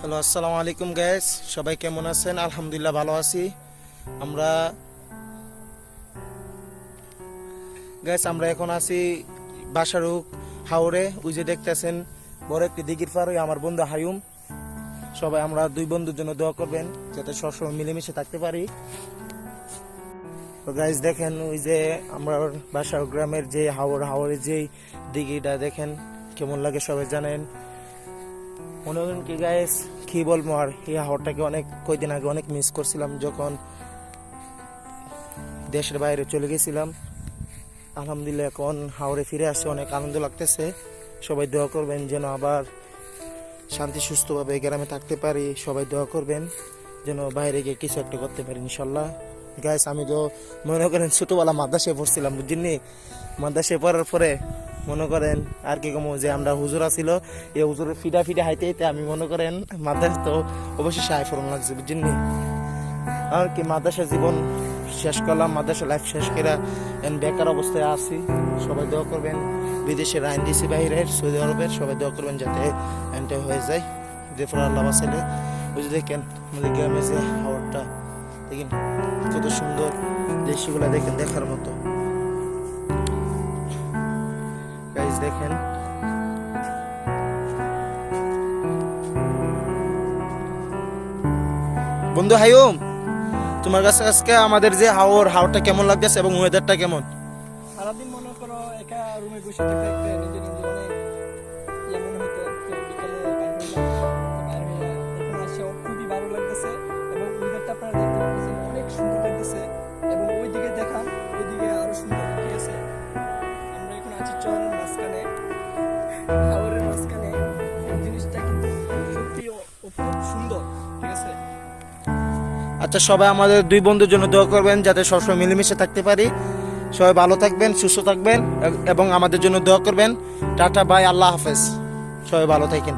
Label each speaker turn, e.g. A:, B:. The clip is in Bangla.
A: হ্যালো, আসসালামু আলাইকুম গাইস। সবাই কেমন আছেন? আলহামদুলিল্লাহ ভালো আছি। আমরা আমরা এখন আছি বাসারুক হাওরে। ওই যে দেখতেছেন বড় একটি দিঘির পার, ওই আমার বন্ধু হায়ুম। সবাই আমরা দুই বন্ধুর জন্য দোয়া করবেন যাতে সবসময় মিলেমিশে থাকতে পারি। তো গাইস দেখেন, ওই যে আমরা বাসার গ্রামের যে হাওরের যে দিঘিটা দেখেন কেমন লাগে সবাই জানেন। মনে করেন কি গাইস, কি বলবো আর, এই হাওরটাকে অনেক কয়দিন আগে অনেক মিস করছিলাম যখন দেশের বাইরে চলে গেছিলাম। আলহামদুলিল্লাহ এখন হাওরে ফিরে আসছে, অনেক আনন্দ লাগতেছে। সবাই দোয়া করবেন যেন আবার শান্তি সুস্থভাবে গ্রামে থাকতে পারি। সবাই দোয়া করবেন যেন বাইরে গিয়ে কিছু একটা করতে পারি ইনশাল্লাহ। গাইস আমি তো মনে করেন ছোটবেলা মাদ্রাসায় পড়ছিলাম, বুঝছেন? মাদ্রাসায় পড়ার পরে মনে করেন আর কি কমো যে আমরা হুজুরা ছিল, এই হুজুরের ফিডা ফিডা হাইতে হাইতে আমি মনে করেন মাদ্রাসা তো অবশ্যই সাহায্য ফরম লাগছে, বুঝছেন? আর কি মাদ্রাসা জীবন শেষ করলাম, মাদ্রাসা লাইফ শেষ করে বেকার অবস্থায় আছি। সবাই দোয়া করবেন, বিদেশের আইন দিছি বাইরের সৌদি আরবের, সবাই দোয়া করবেন যাতে আইনটা হয়ে যায়। দেফর আল্লাহ বাসাইলে। ওই যে দেখেন আমাদের গ্রামে যে হাওরটা দেখেন কত সুন্দর, দৃশ্যগুলো দেখেন দেখার মতো। গাইস দেখেন বন্ধু হায়ুম, তোমার কাছে আজকে আমাদের যে হাওরটা কেমন লাগতেছে এবং ওয়েদারটা কেমন?
B: সারাদিন মনে করো একা রুমে বসে থাকতে নিজে নিজে অনেক মনে হতো, তো বিকালে বাইরে হইলাম, এখন আসে খুবই ভালো লাগতেছে এবং ওয়েদারটা আপনারা দেখতে পাচ্ছেন অনেক সুন্দর লাগতেছে এবং ওইদিকে দেখান, ওইদিকে আরো সুন্দর। ঠিক আছে, আমরা এখন আছি চরের মাঝখানে, হাওরের মাঝখানে। এই জিনিসটা কিন্তু সত্যি অপরূপ সুন্দর। ঠিক আছে,
A: আচ্ছা, সবাই আমাদের দুই বন্ধুর জন্য দোয়া করবেন যাতে সবসময় মিলেমিশে থাকতে পারি। সবাই ভালো থাকবেন, সুস্থ থাকবেন এবং আমাদের জন্য দোয়া করবেন। টাটা, বাই, আল্লাহ হাফেজ। সবাই ভালো থাকেন।